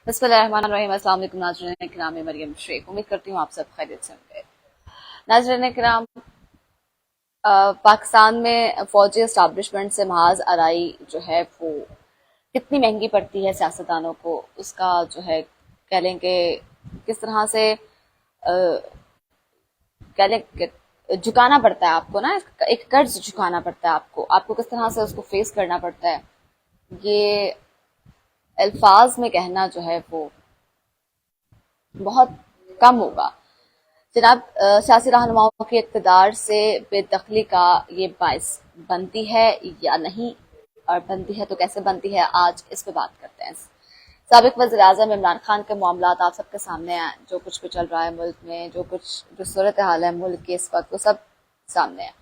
बिस्मिल्लाहिर्रहमानिर्रहीम। अस्सलाम वालेकुम नाज़रीन किराम, मैं मरियम शेख। उम्मीद करती हूँ आप सब खैरियत से होंगे। नाज़रीन किराम, पाकिस्तान में फौजी एस्टाब्लिशमेंट से महाज आराई जो है वो कितनी महंगी पड़ती है सियासतदानों को, उसका जो है कह लें कि किस तरह से कह लें कि झुकाना पड़ता है आपको ना, एक कर्ज झुकाना पड़ता है आपको किस तरह से उसको फेस करना पड़ता है, ये अल्फाज में कहना जो है वो बहुत कम होगा। जनाब, सियासी रहनुमाओं के इक़्तिदार से बेदखली का ये बाइस बनती है या नहीं, और बनती है तो कैसे बनती है, आज इस पे बात करते हैं। साबिक वज़ीर-ए-आज़म इमरान खान के मामलात आप सबके सामने आए, जो कुछ भी चल रहा है मुल्क में, जो सूरत हाल है मुल्क की इस वक्त, वो सब सामने है।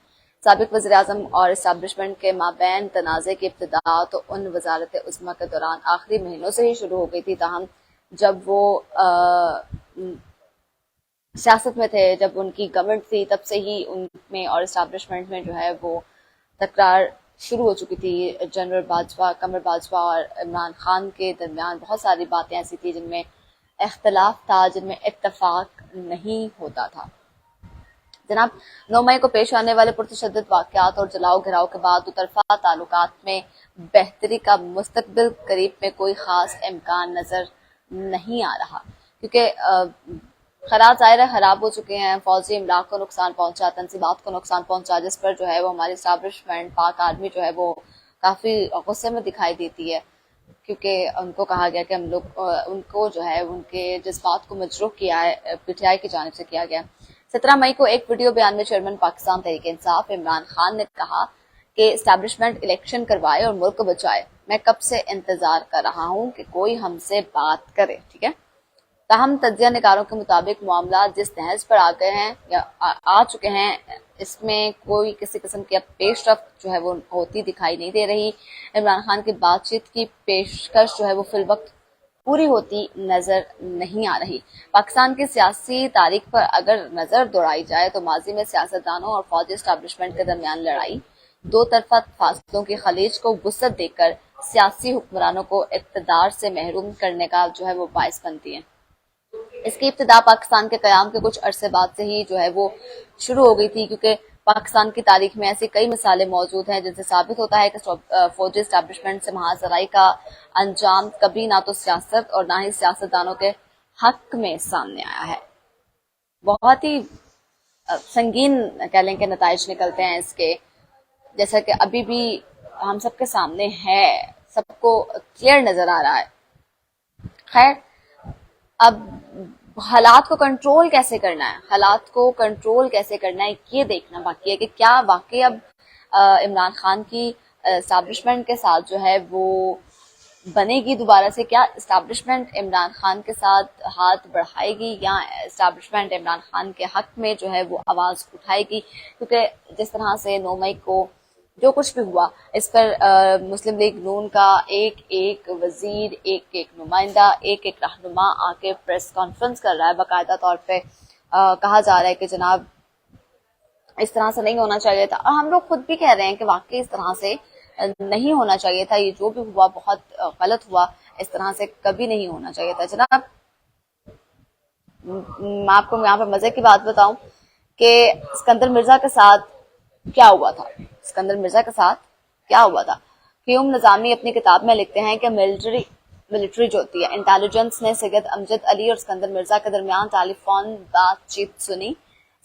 साबिक वज़ीर-ए-आज़म और एस्टैब्लिशमेंट के माबैन तनाज़े की इब्तिदा तो उन वज़ारत उज़्मा के दौरान आखिरी महीनों से ही शुरू हो गई थी, ताहम जब वो सियासत में थे, जब उनकी गवर्नमेंट थी, तब से ही उनमें और एस्टैब्लिशमेंट में जो है वो तकरार शुरू हो चुकी थी। जनरल बाजवा, कमर बाजवा और इमरान खान के दरमियान बहुत सारी बातें ऐसी थी जिनमें इख्तलाफ था, जिनमें इत्तफाक नहीं होता था। जनाब, 9 मई को पेश आने वाले पुरतशद्दुद वाक़यात और जलाओ घिराव के बाद दुतरफा ताल्लुकात में बेहतरी का मुस्तकबिल करीब में कोई खास इम्कान नजर नहीं आ रहा, क्योंकि खराब ज़ाहिर है खराब हो चुके हैं। फौजी इमलाक को नुकसान पहुंचा, तनसीबात को नुकसान पहुंचा, जिस पर जो है वो हमारी एस्टैब्लिशमेंट पाक आर्मी जो है वो काफ़ी गुस्से में दिखाई देती है, क्योंकि उनको कहा गया कि हम लोग उनको जो है उनके जज्बात को मजरूह किया है, पीटीआई की जानिब से किया गया। 17 मई को एक वीडियो बयान में चेयरमैन पाकिस्तान तहरीक इंसाफ इमरान खान ने कहा कि एस्टैब्लिशमेंट इलेक्शन करवाए और मुल्क को बचाए। मैं कब से इंतजार कर रहा हूँ कि कोई हमसे बात करे, ठीक है। ताहम तज्जिया निगारों के मुताबिक मामला जिस तहज पर आ गए हैं या आ चुके हैं, इसमें कोई किसी किस्म की अब पेशरफ्त जो है वो होती दिखाई नहीं दे रही। इमरान खान की बातचीत की पेशकश जो है वो फिल वक्त पूरी होती नजर नहीं आ रही। पाकिस्तान की सियासी तारीख पर अगर नजर दौड़ाई जाए तो माजी में सियासतदानों और फौजी एस्टैब्लिशमेंट के दरमियान लड़ाई दो तरफा फासलों की खलीज को वुसअत देकर सियासी हुक्मरानों को इक़्तिदार से महरूम करने का जो है वो बाइस बनती है। इसकी इब्तिदा पाकिस्तान के क़याम के कुछ अरसे बाद से ही जो है वो शुरू हो गई थी, क्योंकि पाकिस्तान की तारीख में ऐसी कई मिसालें मौजूद हैं जिनसे साबित होता है कि फौजी एस्टैब्लिशमेंट से महाजराई का अंजाम कभी ना तो सियासत और ना ही सियासतदानों के हक में सामने आया है। बहुत ही संगीन कह लें कि नताइज निकलते हैं इसके, जैसा कि अभी भी हम सबके सामने है, सबको क्लियर नजर आ रहा है। खैर, अब हालात को कंट्रोल कैसे करना है, हालात को कंट्रोल कैसे करना है, ये देखना बाकी है कि क्या वाकई अब इमरान खान की एस्टैब्लिशमेंट के साथ जो है वो बनेगी दोबारा से। क्या एस्टैब्लिशमेंट इमरान खान के साथ हाथ बढ़ाएगी या एस्टैब्लिशमेंट इमरान खान के हक में जो है वो आवाज उठाएगी, क्योंकि जिस तरह से 9 मई को जो कुछ भी हुआ, इस पर मुस्लिम लीग नून का एक एक वजीर, एक एक नुमाइंदा, एक एक रहनुमा आके प्रेस कॉन्फ्रेंस कर रहा है। बाकायदा तौर पे कहा जा रहा है कि जनाब इस तरह से नहीं होना चाहिए था, और हम लोग खुद भी कह रहे हैं कि वाकई इस तरह से नहीं होना चाहिए था। ये जो भी हुआ बहुत गलत हुआ, इस तरह से कभी नहीं होना चाहिए था। जनाब, मैं आपको यहाँ पे मजे की बात बताऊं कि सिकंदर मिर्जा के साथ क्या हुआ था। सिकंदर मिर्जा के साथ क्या हुआ था, क़याम निज़ामी अपनी किताब में लिखते हैं कि मिलिट्री जो होती है, इंटेलिजेंस ने सैयद अमजद अली और सिकंदर मिर्जा के दरमियान टेलीफोन बातचीत सुनी।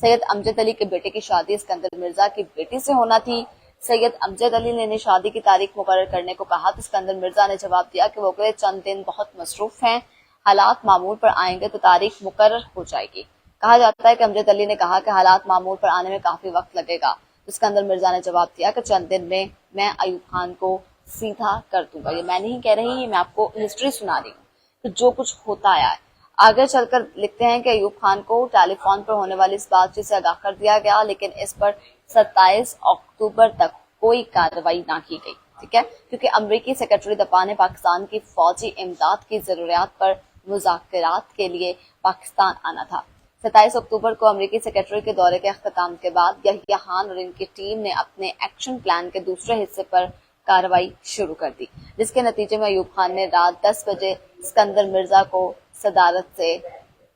सैयद अमजद अली के बेटे की शादी सिकंदर मिर्जा की बेटी से होना थी। सैयद अमजद अली ने शादी की तारीख मुकर्रर करने को कहा तो सिकंदर मिर्जा ने जवाब दिया कि वो अगले चंद दिन बहुत मसरूफ हैं, हालात मामूल पर आएंगे तो तारीख मुकर्रर हो जाएगी। कहा जाता है कि अमजद अली ने कहा कि हालात मामूल पर आने में काफी वक्त लगेगा, तो सिकंदर मिर्जा ने जवाब दिया कि चंद दिन में मैं अयूब खान को सीधा कर दूंगा। ये मैं नहीं कह रही, ये मैं आपको हिस्ट्री सुना रही हूँ तो जो कुछ होता आया है। आगे चलकर लिखते हैं कि अयूब खान को टेलीफोन पर होने वाली इस बातचीत से आगाह कर दिया गया, लेकिन इस पर 27 अक्टूबर तक कोई कार्रवाई ना की गई, ठीक है, क्योंकि अमरीकी सेक्रेटरी दफा ने पाकिस्तान की फौजी इमदाद की जरूरियात पर मुज़ाकरात के लिए पाकिस्तान आना था। 27 अक्टूबर को अमरीकी सेक्रेटरी के दौरे के अख्ताम के बाद यहिया खान और इनकी टीम ने अपने एक्शन प्लान के दूसरे हिस्से पर कार्रवाई शुरू कर दी, जिसके नतीजे में अयूब खान ने रात 10 बजे सिकंदर मिर्जा को सदारत से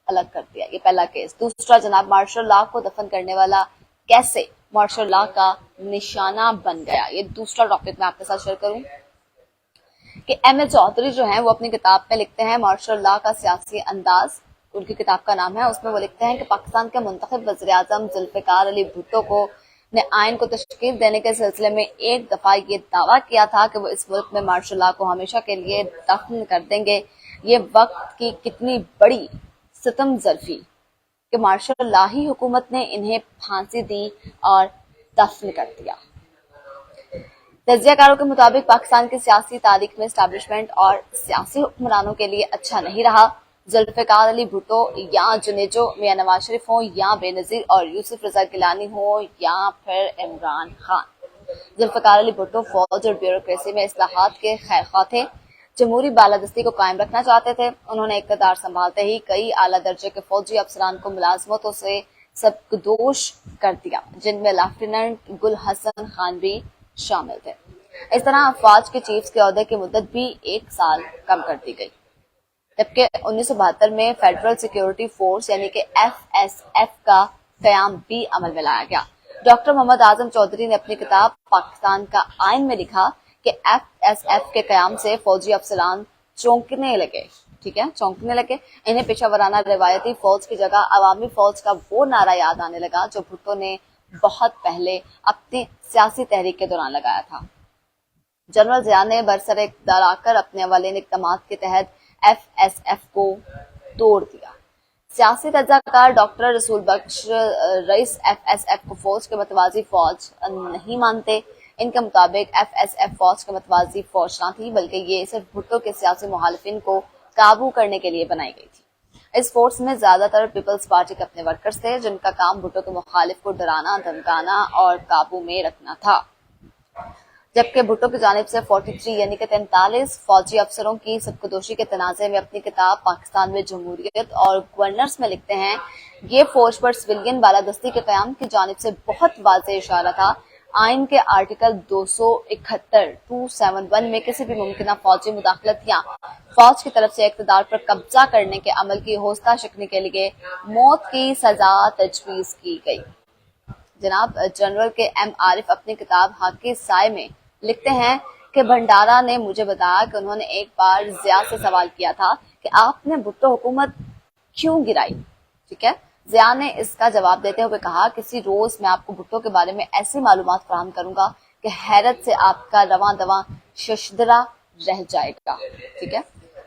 अलग कर दिया। ये पहला केस। दूसरा, जनाब मार्शल लॉ को दफन करने वाला कैसे मार्शल लॉ का निशाना बन गया। ये दूसरा टॉपिक मैं आपके साथ शेयर करूं कि एम ए चौधरी जो हैं वो अपनी किताब में लिखते हैं मार्शल लॉ का सियासी अंदाज, उनकी किताब का नाम है। उसमें वो लिखते हैं कि पाकिस्तान के मुंतखब वज़ीर आज़म जुल्फ़िकार अली भुट्टो को ने आइन को तशकील देने के सिलसिले में एक दफा ये दावा किया था कि वो इस मुल्क में मार्शल लॉ को हमेशा के लिए दफन कर देंगे। ये वक्त की कितनी बड़ी सितम ज़रफ़ी कि मार्शल लॉ ही हुकूमत ने इन्हें फांसी दी और दफन कर दिया। तज्ज़ियाकारों के मुताबिक पाकिस्तान की सियासी तारीख में एस्टैब्लिशमेंट और सियासी हुक्मरानों के लिए अच्छा नहीं रहा। जुल्फ़िकार अली भुट्टो या जुनेजो, मियां नवाज शरीफ हो या बेनज़ीर और यूसुफ रज़ा गिलानी हो या फिर इमरान खान, जुल्फ़िकार अली भुट्टो फौज और ब्यूरोक्रेसी में इस्लाहात के खैरख्वाह थे। जमहूरी बालादस्ती को कायम रखना चाहते थे। उन्होंने इक़्तिदार संभालते ही कई आला दर्जे के फौजी अफसरान को मुलाजमतों से सबकदोश कर दिया, जिनमें लेफ्टिनेंट गुल हसन खान भी शामिल थे। इस तरह अफवाज के चीफ्स के ओहदे की मुद्दत भी 1 साल कम कर दी गई। जबकि 1972 में फेडरल सिक्योरिटी फोर्स यानी कि FSF का कयाम भी अमल में लाया गया। डॉक्टर मोहम्मद आजम चौधरी ने अपनी किताब पाकिस्तान का आइन में लिखा कि FSF के कयाम से फौजी अफसरान चौंकने लगे। ठीक है, चौंकने लगे। इन्हें पेशावराना रिवायती फौज की जगह अवामी फौज का वो नारा याद आने लगा जो भुट्टो ने बहुत पहले अपनी सियासी तहरीक के दौरान लगाया था। जनरल ज़िया ने बरसर इक़्तिदार आकर अपने अवलिन इक़दामात के तहत FSF को तोड़ दिया। सियासी तज्ज़ियाकार डॉक्टर रसूल बख्श रईस FSF को फौज के मतवाजी फौज नहीं मानते। इनके मुताबिक FSF फौज के मतवाजी फौज न थी, बल्कि ये सिर्फ भुट्टो के सियासी मुखालिफिन को काबू करने के लिए बनाई गई थी। इस फोर्स में ज्यादातर पीपल्स पार्टी के अपने वर्कर्स थे, जिनका काम भुट्टो के मुखालिफ को डराना, धमकाना और काबू में रखना था। जबकि भुट्टो की जानिब से 43 यानी कि 43 फौजी अफसरों की सबकदोशी के तनाज़े में अपनी किताब पाकिस्तान में जमहूरियत और गवर्नर्स में लिखते हैं, ये फौज पर सिविलियन बालादस्ती के कयाम की जानिब से बहुत वाज़ेह इशारा था। आइन के आर्टिकल 271 में किसी भी मुमकिन फौजी मुदाखलत या फौज की तरफ से इक़्तिदार पर कब्जा करने के अमल की हौसला शिकनी के लिए मौत की सजा तजवीज़ की गई। जनाब जनरल के M आरिफ अपनी किताब हाकी साय में लिखते हैं कि भंडारा ने मुझे बताया कि उन्होंने एक बार ज़िया से सवाल किया था कि आपने भुट्टो हुकूमत क्यों गिराई। ठीक है, ज़िया ने इसका जवाब देते हुए कहा, किसी रोज मैं आपको भुट्टो के बारे में ऐसी मालूमात फराहम करूंगा कि हैरत से आपका रवां दवां शशदरा रह जाएगा। ठीक है,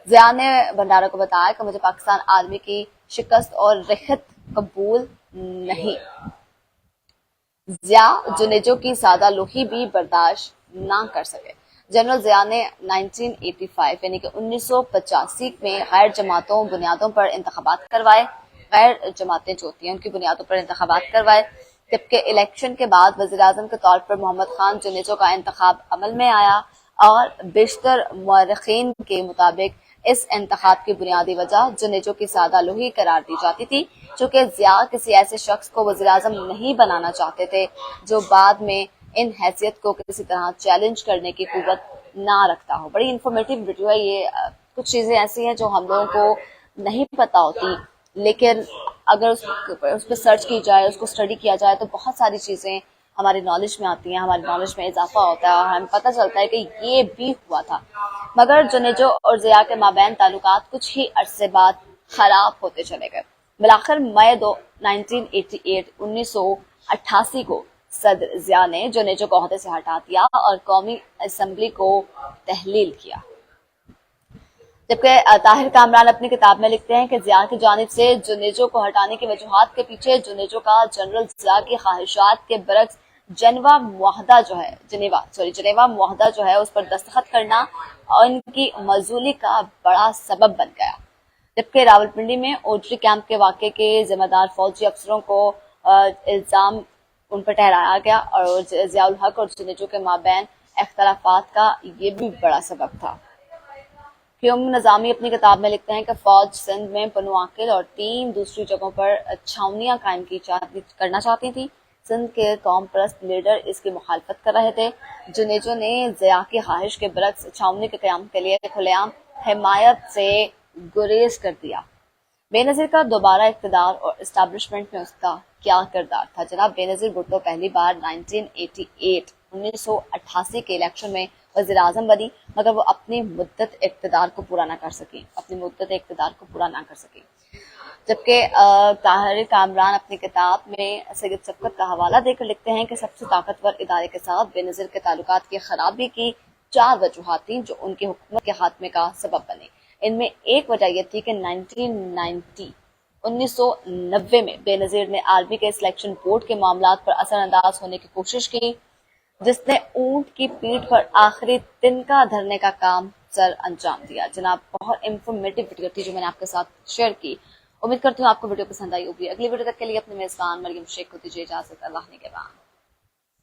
ज़िया ने भंडारा को बताया कि मुझे पाकिस्तान आर्मी की शिकस्त और रिखत कबूल नहीं। ज़िया जुनेजो की सादा लोही भी बर्दाश्त ना कर सके। जनरल ज़िया ने 1985 यानी कि 1985 में गैर जमातों बुनियादों पर इंतखाबात करवाए। गैर जमातें जो होती हैं उनकी बुनियादों पर इंतखाबात करवाए। जबकि इलेक्शन के बाद वज़ीर आज़म के तौर पर मोहम्मद खान जुनेजो का इंतखाब अमल में आया और बेशतर मुअर्रिखीन के मुताबिक इस इंतखाब की बुनियादी वजह जुनेजो की सादा लोही करार दी जाती थी, चूँकि ज़िया किसी ऐसे शख्स को वज़ीर आज़म नहीं बनाना चाहते थे जो बाद में इन हैसियत को किसी तरह चैलेंज करने की कुव्वत ना रखता हो। बड़ी इंफॉर्मेटिव वीडियो है ये। कुछ चीज़ें ऐसी हैं जो हम लोगों को नहीं पता होती, लेकिन अगर उस पर सर्च की जाए, उसको स्टडी किया जाए तो बहुत सारी चीज़ें हमारी नॉलेज में आती हैं, हमारी नॉलेज में इजाफा होता है और हमें पता चलता है कि ये भी हुआ था। मगर जुनेजो और ज़िया के माबैन ताल्लुकात कुछ ही अरसे बाद खराब होते चले गए। बिलाखिर मई 1988 को सदर ज़िया ने जुनेजो को ओहदे से हटा दिया और कौमी असम्बली को तहलील किया। जबकि ताहिर कामरान अपनी किताब में लिखते हैं कि ज़िया की जानिब से जुनेजो को हटाने की वजूहात के पीछे जुनेजो का जनरल ज़िया की ख्वाहिशात के बरक्स जेनेवा मुआहदा जो है उस पर दस्तखत करना और इनकी मजूली का बड़ा सबब बन गया। जबकि रावलपिंडी में ओजरी कैंप के वाक़े के जिम्मेदार फौजी अफसरों को इल्ज़ाम उन पर ठहराया गया और ज़ियाउल हक और जुनेजो के माबैन इख्तलाफात का ये भी बड़ा सबब था। क्यूम नज़ामी अपनी किताब में लिखते हैं कि फौज सिंध में पनुआकिल और 3 दूसरी जगहों पर छावनियां कायम करना चाहती थी। سندھ کے قوم پرست لیڈر اس کی مخالفت کر رہے تھے۔ جنیجو نے ضیاء کی خواہش کے برعکس چھاؤنی کے قیام کے لیے کھلے عام حمایت سے گریز کر دیا۔ بے نظیر کا دوبارہ اقتدار اور اسٹیبلشمنٹ میں اس کا کیا کردار تھا؟ جناب بے نظیر بھٹو پہلی بار 1988 کے الیکشن میں وزیر اعظم بنی، مگر وہ اپنی مدت اقتدار کو پورا نہ کر سکی۔ جبکہ طاہر کامران اپنی کتاب میں سید سبقت کا حوالہ دے کر لکھتے ہیں کہ سب سے طاقتور ادارے کے ساتھ بے نظیر کے تعلقات کی خرابی کی 4 وجوہات تھیں جو ان کی حکومت کے خاتمے کا سبب بنی۔ ان میں ایک وجہ یہ تھی کہ 1990 میں بے نظیر نے آرمی کے سلیکشن بورڈ کے معاملات پر اثر انداز ہونے کی کوشش کی، جس نے اونٹ کی پیٹھ پر آخری تنکا دھرنے کا کام سر انجام دیا۔ جناب بہت انفارمیٹیو ویڈیو تھی جو میں نے آپ کے ساتھ شیئر کی، امید کرتی ہوں آپ کو ویڈیو پسند آئی ہوگی۔ اگلی ویڈیو تک کے لیے اپنے میزبان مریم شیخ کو دیجیے اجازت، اللہ نگہبان۔